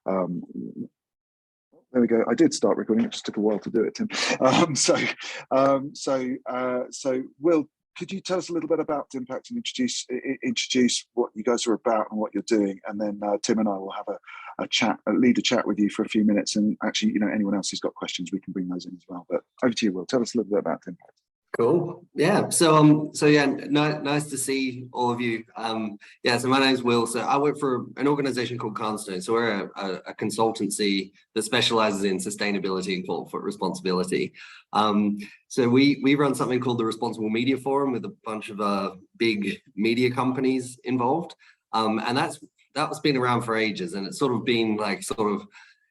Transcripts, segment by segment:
Um, there we go. I did start recording. It just took a while to do it, Tim. So Will, could you tell us a little bit about DIMPACT and introduce what you guys are about and what you're doing, and then Tim and I will have lead a chat with you for a few minutes, and actually, anyone else who's got questions, we can bring those in as well. But over to you, Will. Tell us a little bit about DIMPACT. Cool. Yeah. So yeah, nice to see all of you. So my name's Will. So I work for an organization called Carnstone. So we're a consultancy that specializes in sustainability and corporate responsibility. So we run something called the Responsible Media Forum with a bunch of big media companies involved. And that's been around for ages, and it's sort of been like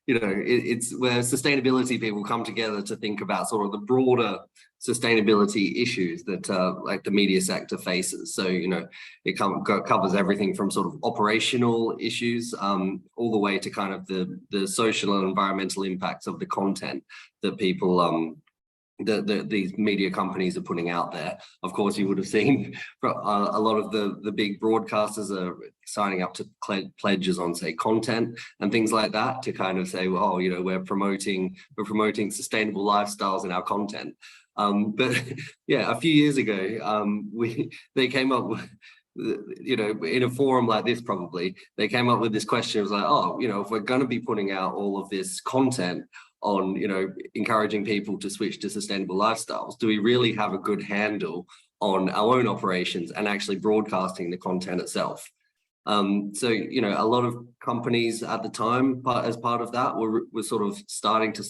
it's where sustainability people come together to think about sort of the broader sustainability issues that like the media sector faces. So it covers everything from sort of operational issues all the way to kind of the social and environmental impacts of the content that people these media companies are putting out there. Of course, you would have seen a lot of the big broadcasters are signing up to pledges on, say, content and things like that, to kind of say, well, we're promoting sustainable lifestyles in our content. But yeah, a few years ago, they came up with, in a forum like this, probably they came up with this question. It was like, if we're going to be putting out all of this content on, encouraging people to switch to sustainable lifestyles, do we really have a good handle on our own operations and actually broadcasting the content itself? So, a lot of companies at the time, as part of that, were sort of starting to,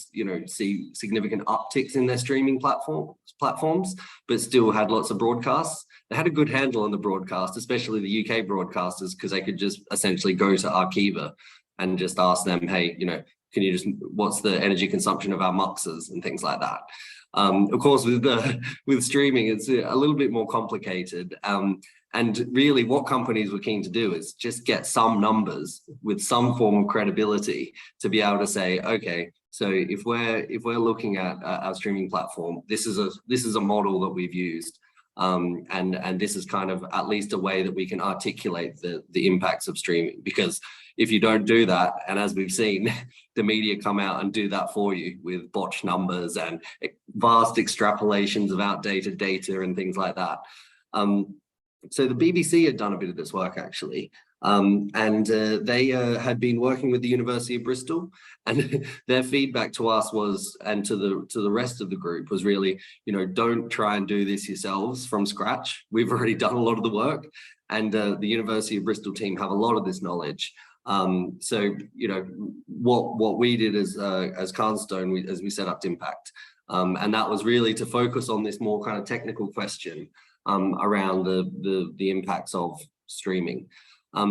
see significant upticks in their streaming platforms, but still had lots of broadcasts. They had a good handle on the broadcast, especially the UK broadcasters, because they could just essentially go to Arqiva and just ask them, hey, what's the energy consumption of our muxes and things like that. Of course, with streaming, it's a little bit more complicated. And really what companies were keen to do is just get some numbers with some form of credibility to be able to say, okay, so if we're looking at our streaming platform, this is a model that we've used. And this is kind of at least a way that we can articulate the impacts of streaming. Because if you don't do that, and as we've seen, the media come out and do that for you with botched numbers and vast extrapolations of outdated data and things like that. So the BBC had done a bit of this work, actually. And they had been working with the University of Bristol, and their feedback to us was, and to the rest of the group, was really, don't try and do this yourselves from scratch. We've already done a lot of the work, and the University of Bristol team have a lot of this knowledge. So what we did as Carnstone, as we set up DIMPACT, and that was really to focus on this more kind of technical question around the impacts of streaming.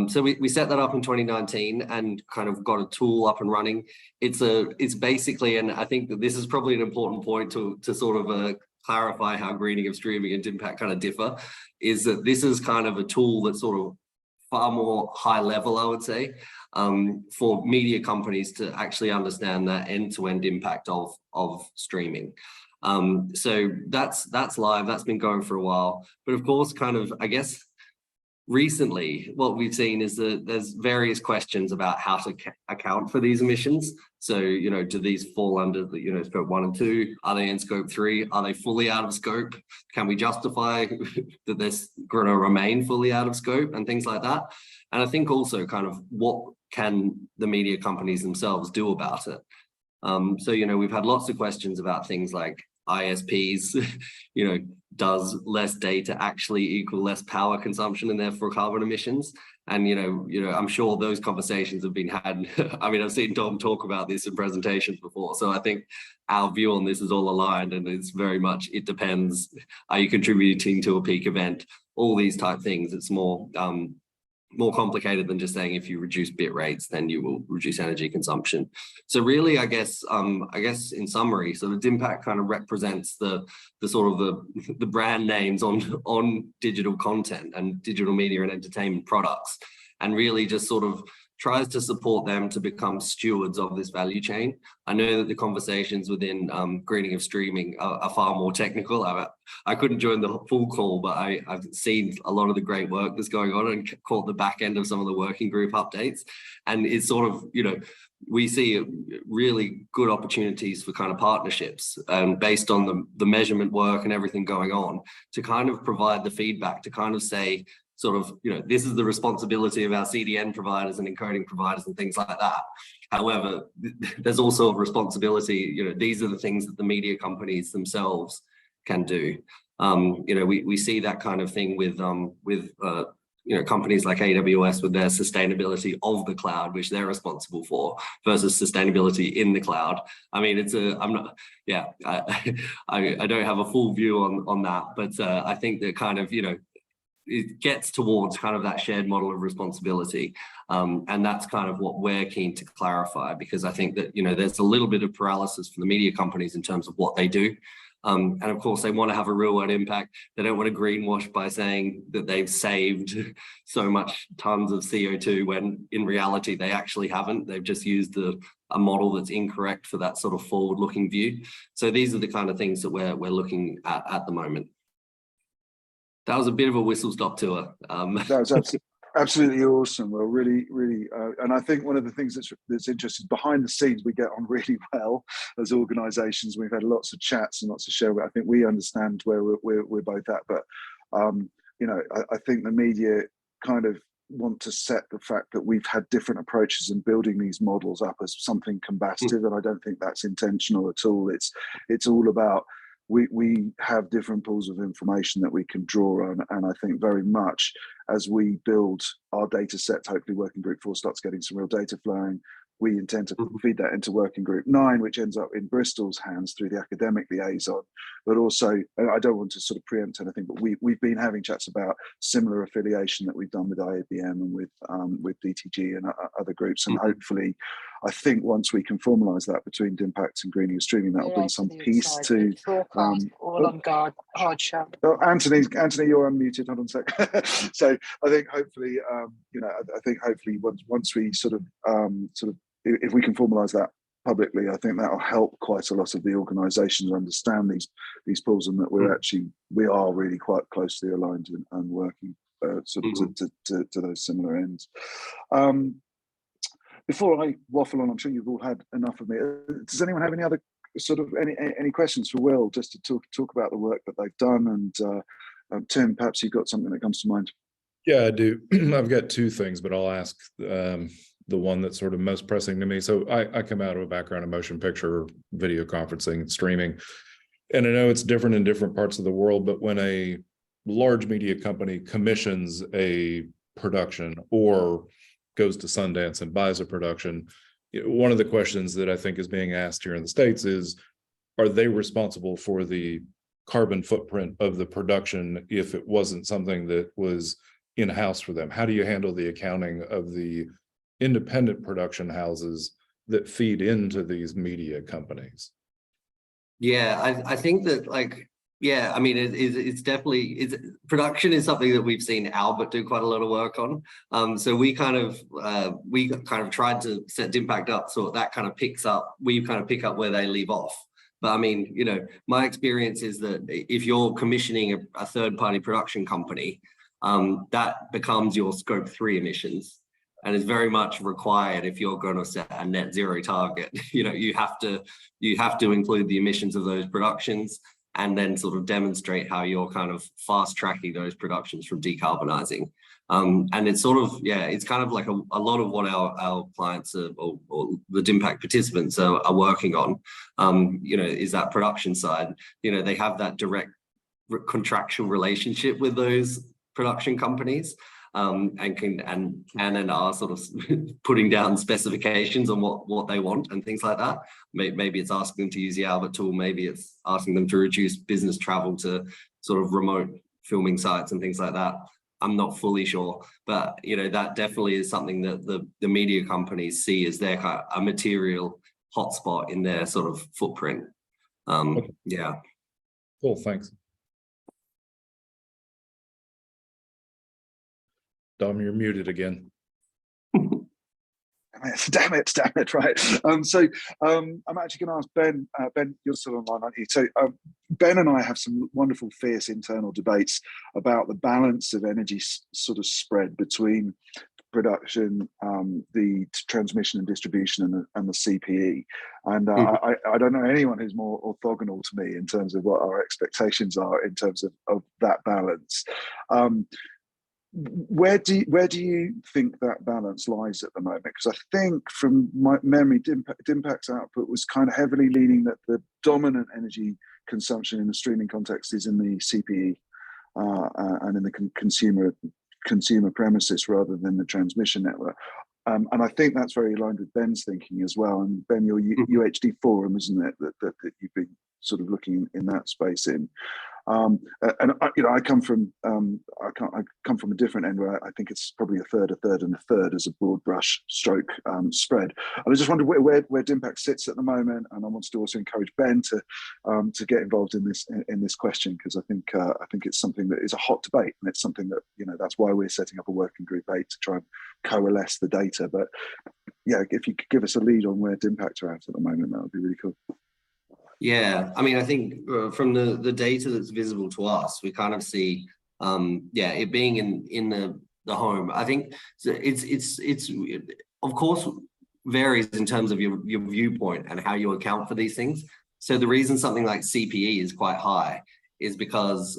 So we set that up in 2019 and kind of got a tool up and running. It's basically, and I think that this is probably an important point to sort of clarify how greening of streaming and DIMPACT kind of differ, is that this is kind of a tool that's sort of far more high level, I would say, for media companies to actually understand that end-to-end impact of streaming. So that's live, that's been going for a while. But of course, kind of, I guess, recently, what we've seen is that there's various questions about how to account for these emissions. So, do these fall under the, scope 1 and 2? Are they in scope 3? Are they fully out of scope? Can we justify that they're going to remain fully out of scope and things like that? And I think also kind of what can the media companies themselves do about it? So, we've had lots of questions about things like ISPs, does less data actually equal less power consumption and therefore carbon emissions? And, I'm sure those conversations have been had. I mean, I've seen Tom talk about this in presentations before. So I think our view on this is all aligned, and it's very much, it depends. Are you contributing to a peak event? All these type things. It's more complicated than just saying if you reduce bit rates, then you will reduce energy consumption. So really, I guess in summary, so the DIMPACT kind of represents the sort of the brand names on digital content and digital media and entertainment products, and really just sort of tries to support them to become stewards of this value chain. I know that the conversations within greening of streaming are far more technical. I couldn't join the full call, but I've seen a lot of the great work that's going on and caught the back end of some of the working group updates. And it's sort of, we see really good opportunities for kind of partnerships based on the measurement work and everything going on to kind of provide the feedback to kind of say, sort of, this is the responsibility of our CDN providers and encoding providers and things like that. However, there's also a responsibility, these are the things that the media companies themselves can do. We see that kind of thing with companies like AWS with their sustainability of the cloud, which they're responsible for, versus sustainability in the cloud. I mean, I don't have a full view on that, but I think that kind of, it gets towards kind of that shared model of responsibility. And that's kind of what we're keen to clarify, because I think that, there's a little bit of paralysis from the media companies in terms of what they do. And of course, they want to have a real world impact. They don't want to greenwash by saying that they've saved so much tons of CO2 when in reality, they actually haven't. They've just used a model that's incorrect for that sort of forward looking view. So these are the kind of things that we're looking at the moment. That was a bit of a whistle stop tour. That was absolutely awesome. Well, really, and I think one of the things that's interesting, behind the scenes, we get on really well as organisations. We've had lots of chats and lots of share. I think we understand where we're both at, but I think the media kind of want to set the fact that we've had different approaches in building these models up as something combative, and I don't think that's intentional at all. It's all about we have different pools of information that we can draw on, and I think very much as we build our data sets, hopefully working group 4 starts getting some real data flowing, we intend to feed that into working group 9, which ends up in Bristol's hands through the academic liaison. But also, I don't want to sort of preempt anything, but we've been having chats about similar affiliation that we've done with IABM and with DTG and other groups. And hopefully, I think once we can formalise that between DIMPACT and greening and streaming, that will bring some peace to all on guard, hard shut. Oh, Anthony, you're unmuted. Hold on a sec. So I think hopefully, I think hopefully once we sort of if we can formalise that publicly, I think that will help quite a lot of the organisations understand these pools, and that we are really quite closely aligned and working to those similar ends. Before I waffle on, I'm sure you've all had enough of me. Does anyone have any other sort of any questions for Will, just to talk about the work that they've done? And Tim, perhaps you've got something that comes to mind. Yeah, I do. I've got two things, but I'll ask the one that's sort of most pressing to me. So I come out of a background of motion picture, video conferencing, and streaming. And I know it's different in different parts of the world, but when a large media company commissions a production or goes to Sundance and buys a production, one of the questions that I think is being asked here in the States is, are they responsible for the carbon footprint of the production if it wasn't something that was in-house for them? How do you handle the accounting of the independent production houses that feed into these media companies? Yeah, I think that I mean, it's definitely, production is something that we've seen Albert do quite a lot of work on. So we kind of tried to set DIMPACT up so that kind of we kind of pick up where they leave off. But I mean, my experience is that if you're commissioning a third-party production company, that becomes your scope 3 emissions, and is very much required if you're going to set a net zero target. You have to include the emissions of those productions, and then sort of demonstrate how you're kind of fast tracking those productions from decarbonizing. And it's sort of, it's kind of like a lot of what our clients or the DIMPACT participants are working on, is that production side. They have that direct contractual relationship with those production companies, and can and are sort of putting down specifications on what they want and things like that. Maybe it's asking them to use the Albert tool, maybe it's asking them to reduce business travel to sort of remote filming sites and things like that. I'm not fully sure, but that definitely is something that the media companies see as their kind of a material hotspot in their sort of footprint. Okay. Yeah. Cool, thanks. Dom, you're muted again. Damn it, right. So I'm actually going to ask Ben. Ben, you're still online, aren't you? So Ben and I have some wonderful, fierce internal debates about the balance of energy sort of spread between production, the transmission and distribution, and the CPE. And I don't know anyone who's more orthogonal to me in terms of what our expectations are in terms of that balance. Where do you think that balance lies at the moment? Because I think from my memory, DIMPACT's output was kind of heavily leaning that the dominant energy consumption in the streaming context is in the CPE and in the consumer premises rather than the transmission network. And I think that's very aligned with Ben's thinking as well. And Ben, your UHD forum, isn't it, that you've been sort of looking in that space in? And I come from a different end where I think it's probably a third, and a third as a broad brush stroke spread. And I just wondered where DIMPACT sits at the moment, and I want to also encourage Ben to get involved in this question, because I think it's something that is a hot debate, and it's something that that's why we're setting up a working group 8 to try and coalesce the data. But yeah, if you could give us a lead on where DIMPACT are at the moment, that would be really cool. Yeah, I mean, I think from the data that's visible to us, we kind of see, it being in the home. I think it's of course varies in terms of your viewpoint and how you account for these things. So the reason something like CPE is quite high is because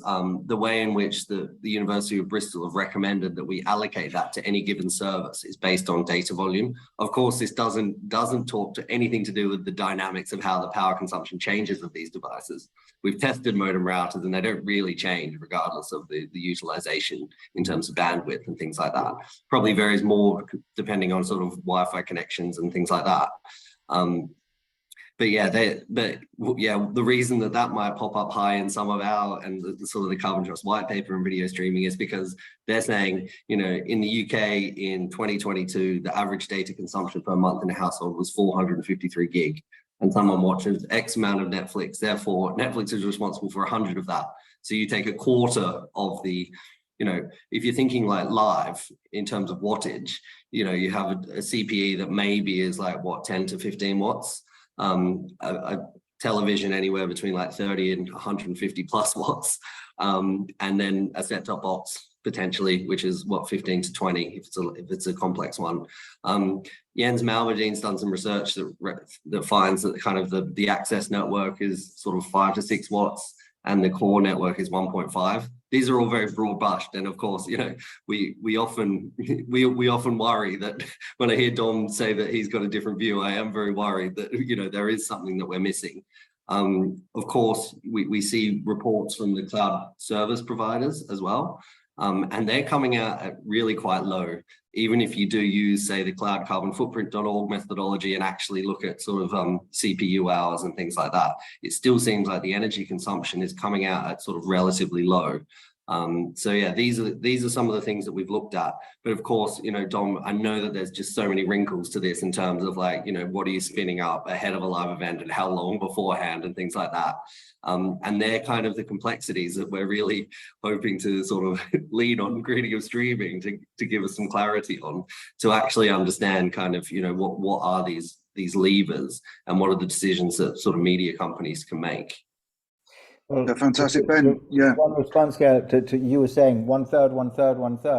the way in which the University of Bristol have recommended that we allocate that to any given service is based on data volume. Of course, this doesn't talk to anything to do with the dynamics of how the power consumption changes of these devices. We've tested modem routers and they don't really change regardless of the utilization in terms of bandwidth and things like that. Probably varies more depending on sort of Wi-Fi connections and things like that. But the reason that might pop up high in some of our and the sort of the Carbon Trust white paper and video streaming is because they're saying, in the UK in 2022, the average data consumption per month in a household was 453 gig, and someone watches X amount of Netflix. Therefore, Netflix is responsible for 100 of that. So you take a quarter of the, if you're thinking like live in terms of wattage, you have a CPE that maybe is like 10 to 15 watts. A television anywhere between like 30 and 150 plus watts, and then a set-top box potentially, which is 15 to 20 if it's a complex one. Jens Malmedine's done some research that finds that kind of the access network is sort of 5 to 6 watts and the core network is 1.5. These are all very broad brushed, and of course, we often worry that when I hear Dom say that he's got a different view, I am very worried that there is something that we're missing. Of course, we see reports from the cloud service providers as well, and they're coming out at really quite low. Even if you do use, say, the cloudcarbonfootprint.org methodology and actually look at sort of CPU hours and things like that, it still seems like the energy consumption is coming out at sort of relatively low. So yeah, these are some of the things that we've looked at. But of course, Dom, I know that there's just so many wrinkles to this in terms of like, what are you spinning up ahead of a live event and how long beforehand and things like that. And they're kind of the complexities that we're really hoping to sort of lean on Creating of Streaming to give us some clarity on, to actually understand kind of, what are these levers and what are the decisions that sort of media companies can make. Well, fantastic, Ben. Yeah. One response to you were saying one third.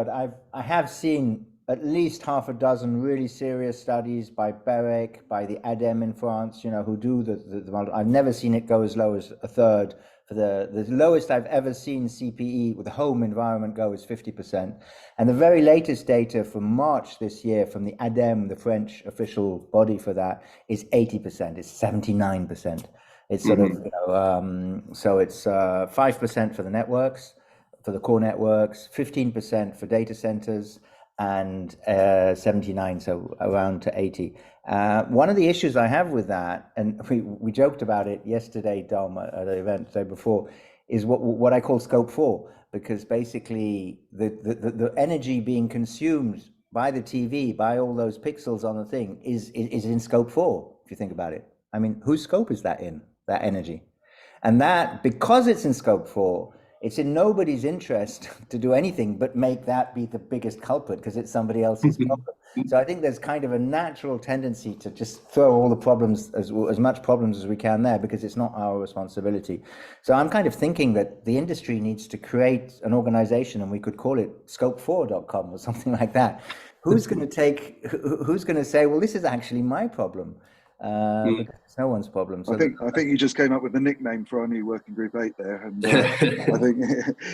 I have seen at least half a dozen really serious studies by BEREC, by the ADEME in France, who do the model. I've never seen it go as low as a third. For the lowest I've ever seen CPE with the home environment go is 50%. And the very latest data from March this year from the ADEME, the French official body for that, is 80%. It's 79%. It's sort of, so it's 5% for the networks, for the core networks, 15% for data centers, and 79, so around to 80. One of the issues I have with that, and we joked about it yesterday, Dom, at the event the day before, is what I call scope 4, because basically the energy being consumed by the TV, by all those pixels on the thing, is in scope 4, if you think about it. I mean, whose scope is that in, that energy? And that, because it's in scope 4, it's in nobody's interest to do anything but make that be the biggest culprit because it's somebody else's problem. So I think there's kind of a natural tendency to just throw all the problems, as much problems as we can there, because it's not our responsibility. So I'm kind of thinking that the industry needs to create an organization, and we could call it scope4.com or something like that. Who's going to say, well, this is actually my problem? Because it's no one's problem. So I think you just came up with the nickname for our new working group 8 there, and I think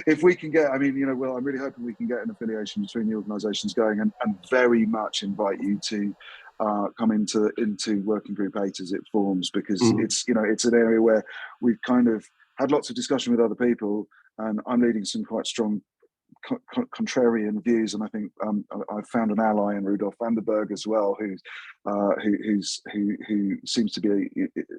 if we can get, I mean, you know, well, I'm really hoping we can get an affiliation between the organisations going, and very much invite you to come into working group 8 as it forms, because it's, you know, it's an area where we've kind of had lots of discussion with other people, and I'm leading some quite strong contrarian views, and I think I've found an ally in Rudolf Vanderberg as well, who seems to be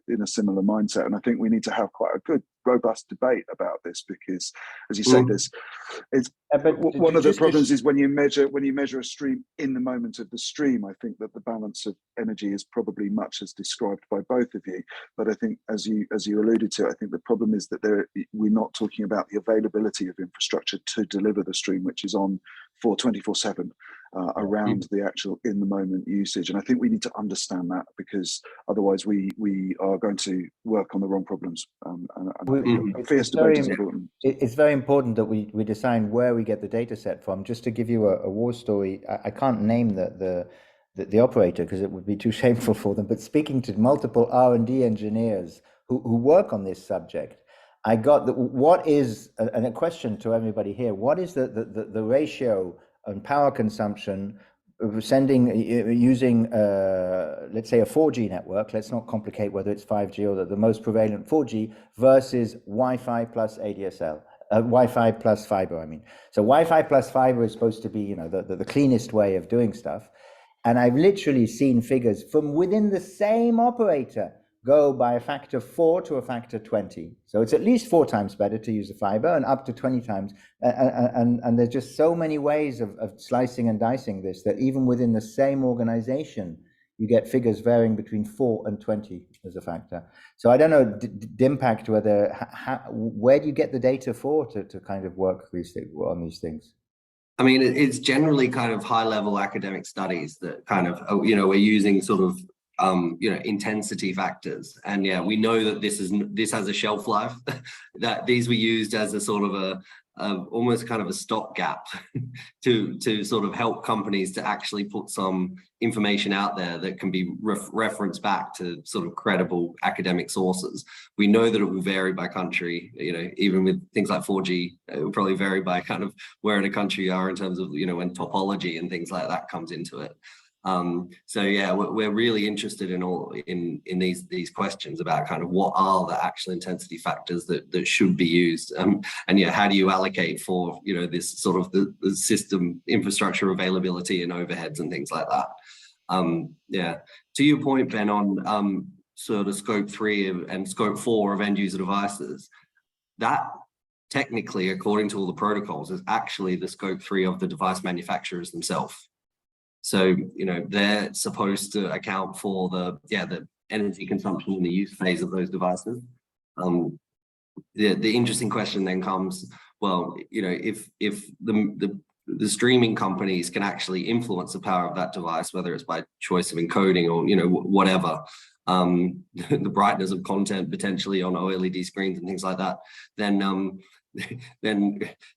in a similar mindset. And I think we need to have quite a good, robust debate about this, because, as you say, one of the problems is when you measure a stream in the moment of the stream. I think that the balance of energy is probably much as described by both of you. But I think, as you alluded to, I think the problem is that we're not talking about the availability of infrastructure to deliver the stream, which is on for 24/7 around the actual in the moment usage. And I think we need to understand that, because otherwise we are going to work on the wrong problems. And fierce debate is important. It's very important that we decide where we get the data set from. Just to give you a war story, I can't name the operator because it would be too shameful for them, but speaking to multiple R&D engineers who work on this subject, I got what is, and a question to everybody here, what is the ratio on power consumption using let's say a 4G network, let's not complicate whether it's 5G or the most prevalent 4G, versus Wi-Fi plus ADSL, Wi-Fi plus fiber, I mean. So Wi-Fi plus fiber is supposed to be, you know, the cleanest way of doing stuff. And I've literally seen figures from within the same operator go by a factor 4 to a factor 20. So it's at least 4 times better to use the fiber, and up to 20 times. And there's just so many ways of slicing and dicing this, that even within the same organization, you get figures varying between 4 and 20 as a factor. So I don't know, DIMPACT, where do you get the data for to kind of work on these things? I mean, it's generally kind of high-level academic studies that kind of, you know, we're using sort of you know, intensity factors, and yeah, we know that this has a shelf life. That these were used as a sort of almost kind of a stopgap to sort of help companies to actually put some information out there that can be referenced back to sort of credible academic sources. We know that it will vary by country. You know, even with things like 4G, it will probably vary by kind of where in a country you are in terms of, you know, when topology and things like that comes into it. So yeah, we're really interested in these questions about kind of what are the actual intensity factors that should be used, and yeah, how do you allocate for, you know, this sort of the system infrastructure availability and overheads and things like that. Yeah, to your point, Ben, on sort of scope 3 and scope 4 of end user devices, that technically, according to all the protocols, is actually the scope 3 of the device manufacturers themselves. So, you know, they're supposed to account for the energy consumption in the use phase of those devices. The interesting question then comes, well, you know, if the streaming companies can actually influence the power of that device, whether it's by choice of encoding or, you know, whatever, the brightness of content potentially on OLED screens and things like that, then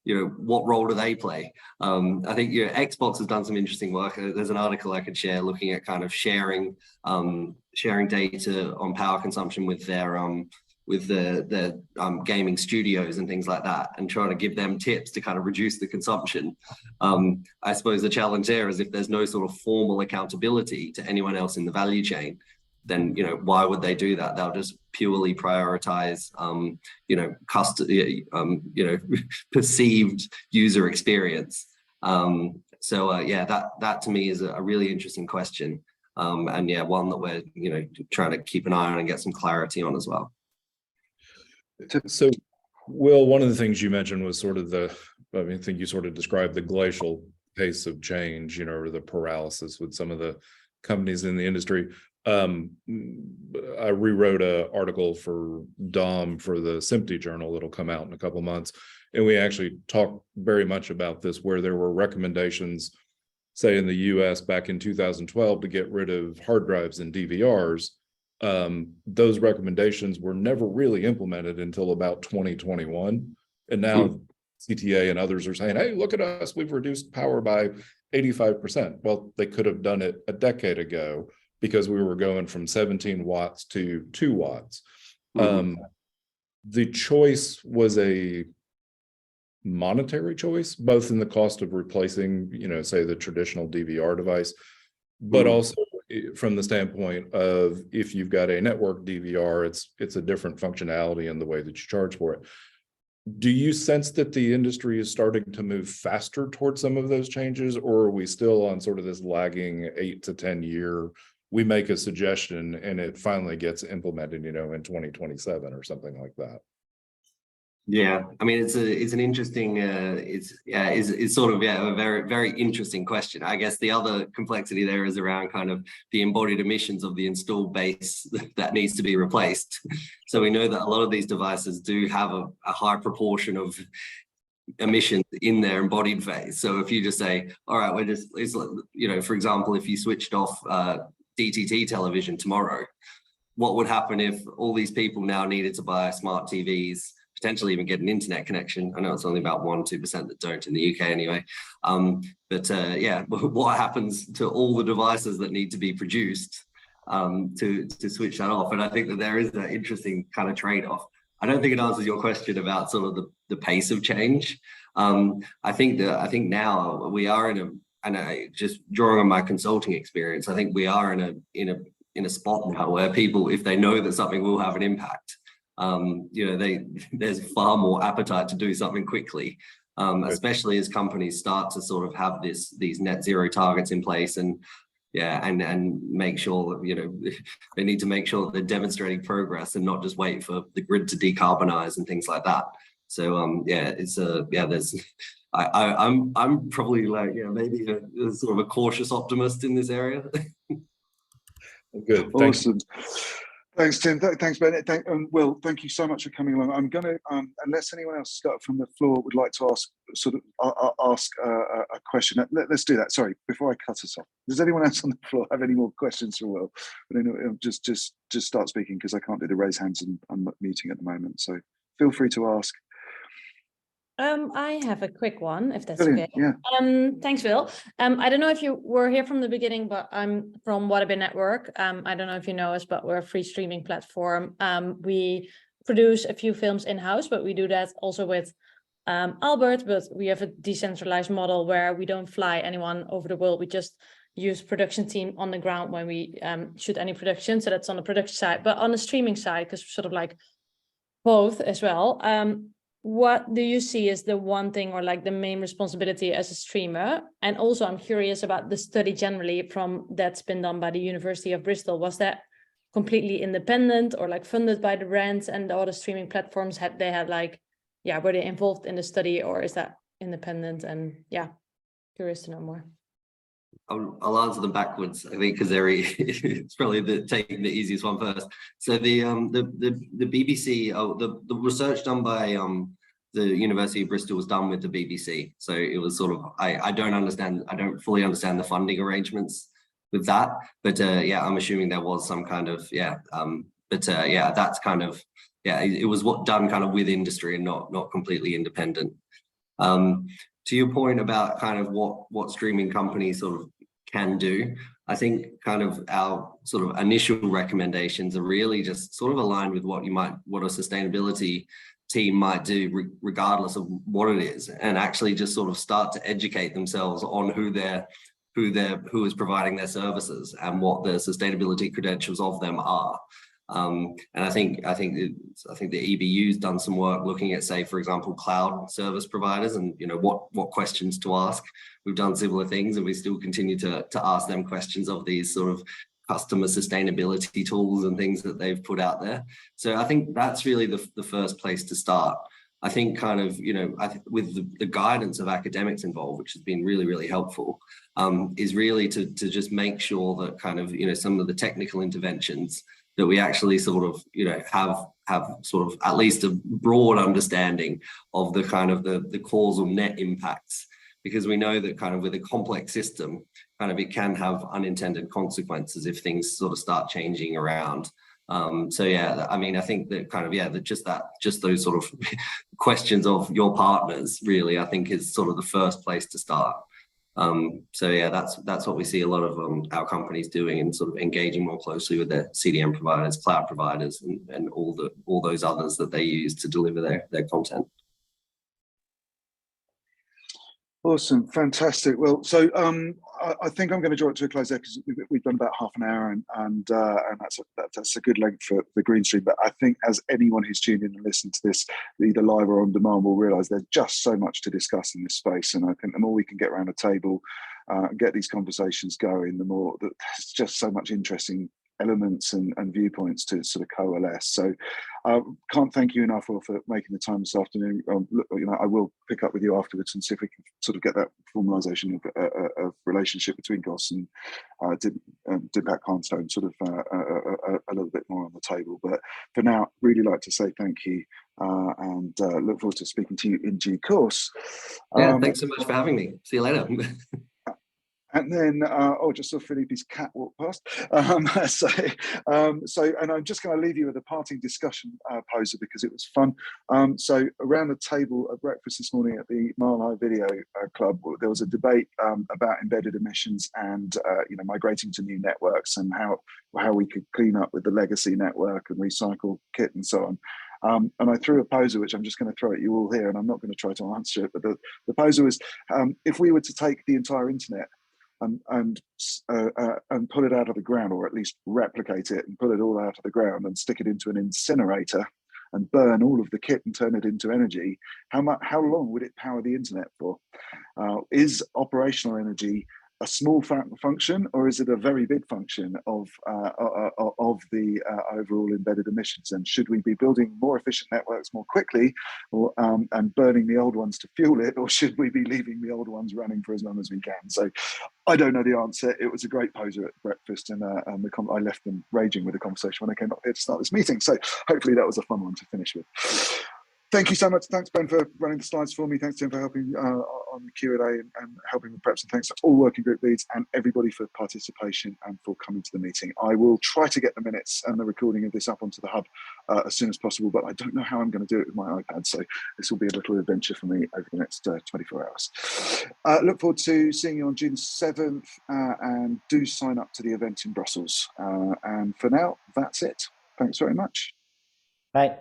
you know, what role do they play? I think, you know, Xbox has done some interesting work. There's an article I could share looking at kind of sharing data on power consumption with their gaming studios and things like that, and trying to give them tips to kind of reduce the consumption. I suppose the challenge there is if there's no sort of formal accountability to anyone else in the value chain, then, you know, why would they do that? They'll just purely prioritize, you know, you know, perceived user experience. So yeah, that to me is a really interesting question, and yeah, one that we're, you know, trying to keep an eye on and get some clarity on as well. So, Will, one of the things you mentioned was sort of I think you sort of described the glacial pace of change, you know, or the paralysis with some of the companies in the industry. I rewrote an article for Dom for the SMPTE journal that'll come out in a couple months, And we actually talked very much about this, where there were recommendations, say in the US back in 2012, to get rid of hard drives and DVRs. Those recommendations were never really implemented until about 2021. And now CTA and others are saying, hey, look at us, we've reduced power by 85%. Well, they could have done it a decade ago because we were going from 17 watts to 2 watts. The choice was a monetary choice, both in the cost of replacing, say the traditional DVR device, but also from the standpoint of, if you've got a network DVR, it's a different functionality in the way that you charge for it. Do you sense that the industry is starting to move faster towards some of those changes, or are we still on sort of this lagging 8 to 10 year, we make a suggestion and it finally gets implemented, in 2027 or something like that? Yeah, I mean, it's an interesting, it's sort of, a very, very interesting question. I guess the other complexity there is around kind of the embodied emissions of the installed base that needs to be replaced. So we know that a lot of these devices do have a high proportion of emissions in their embodied phase. So if you just say, all right, for example, if you switched off DTT television tomorrow, what would happen if all these people now needed to buy smart TVs, potentially even get an internet connection? I know it's only about 1-2% that don't in the UK anyway. What happens to all the devices that need to be produced to switch that off? And I think that there is that interesting kind of trade-off. I don't think it answers your question about sort of the pace of change. I think now we are just drawing on my consulting experience, I think we are in a spot now where people, if they know that something will have an impact, there's far more appetite to do something quickly, especially as companies start to sort of have these net zero targets in place, and make sure that, they need to make sure that they're demonstrating progress and not just wait for the grid to decarbonize and things like that. So I'm probably like, maybe a sort of a cautious optimist in this area. Good. Awesome. Thanks, Tim. Thanks, Bennett. Will, thank you so much for coming along. I'm going to, unless anyone else from the floor would like to ask a question. Let's do that. Sorry, before I cut us off. Does anyone else on the floor have any more questions for Will? But just start speaking, because I can't do the raise hands and I'm muting at the moment. So feel free to ask. I have a quick one, if that's Brilliant, okay. yeah. Thanks, Will. I don't know if you were here from the beginning, but I'm from What a Bit Network. I don't know if you know us, but we're a free streaming platform. We produce a few films in-house, but we do that also with Albert, but we have a decentralized model where we don't fly anyone over the world. We just use production team on the ground when we shoot any production. So that's on the production side, but on the streaming side, because we're sort of like both as well. What do you see as the one thing, or like the main responsibility as a streamer? And also I'm curious about the study generally that's been done by the University of Bristol. Was that completely independent, or like funded by the brands and the other streaming platforms? Were they involved in the study, or is that independent? And curious to know more. I'll answer them backwards, I think, because it's probably taking the easiest one first. So the BBC, the research done by the University of Bristol was done with the BBC. So it was sort of, I don't fully understand the funding arrangements with that, but I'm assuming there was some kind of that's kind of it was done kind of with industry and not completely independent. To your point about kind of what streaming companies sort of can do, I think kind of our sort of initial recommendations are really just sort of aligned with what a sustainability team might do, regardless of what it is, and actually just sort of start to educate themselves on who is providing their services and what the sustainability credentials of them are. And I think the EBU's done some work looking at, say, for example, cloud service providers, and what questions to ask. We've done similar things, and we still continue to ask them questions of these sort of customer sustainability tools and things that they've put out there. So I think that's really the first place to start. I think kind of, with the guidance of academics involved, which has been really, really helpful, is really to just make sure that kind of, some of the technical interventions that we actually sort of, have sort of at least a broad understanding of the kind of the causal net impacts, because we know that kind of with a complex system, kind of it can have unintended consequences if things sort of start changing around. So yeah, I mean, I think that kind of, yeah, just those sort of questions of your partners really, I think is sort of the first place to start. So yeah, that's what we see a lot of our companies doing, and sort of engaging more closely with their CDN providers, cloud providers, and all those others that they use to deliver their content. Awesome, fantastic. Well, so I think I'm going to draw it to a close there, because we've done about half an hour, and that's a good length for the green stream. But I think as anyone who's tuned in and listened to this, either live or on demand, will realise there's just so much to discuss in this space. And I think the more we can get around the table and get these conversations going, the more that there's just so much interesting elements and viewpoints to sort of coalesce. So can't thank you enough for making the time this afternoon. Look, you know, I will pick up with you afterwards and see if we can sort of get that formalization of relationship between Goss and DIMPACT Carnstone sort of a little bit more on the table. But for now, really like to say thank you, and look forward to speaking to you in due course. Yeah, thanks so much for having me. See you later. And then, just saw Felipe's cat walk past. So, and I'm just going to leave you with a parting discussion poser, because it was fun. So around the table at breakfast this morning at the Mile High Video Club, there was a debate about embedded emissions and migrating to new networks, and how we could clean up with the legacy network and recycle kit and so on. And I threw a poser, which I'm just going to throw at you all here, and I'm not going to try to answer it, but the poser was, if we were to take the entire internet and pull it out of the ground, or at least replicate it and pull it all out of the ground and stick it into an incinerator and burn all of the kit and turn it into energy, how long would it power the internet for? Is operational energy a small function, or is it a very big function of the overall embedded emissions? And should we be building more efficient networks more quickly, or and burning the old ones to fuel it, or should we be leaving the old ones running for as long as we can? So I don't know the answer. It was a great poser at breakfast, and I left them raging with the conversation when I came up here to start this meeting. So hopefully that was a fun one to finish with. Thank you so much. Thanks, Ben, for running the slides for me. Thanks, Tim, for helping on the Q&A and helping with preps. And thanks to all working group leads and everybody for participation and for coming to the meeting. I will try to get the minutes and the recording of this up onto the hub as soon as possible, but I don't know how I'm going to do it with my iPad. So this will be a little adventure for me over the next 24 hours. Look forward to seeing you on June 7th, and do sign up to the event in Brussels. And for now, that's it. Thanks very much. Bye.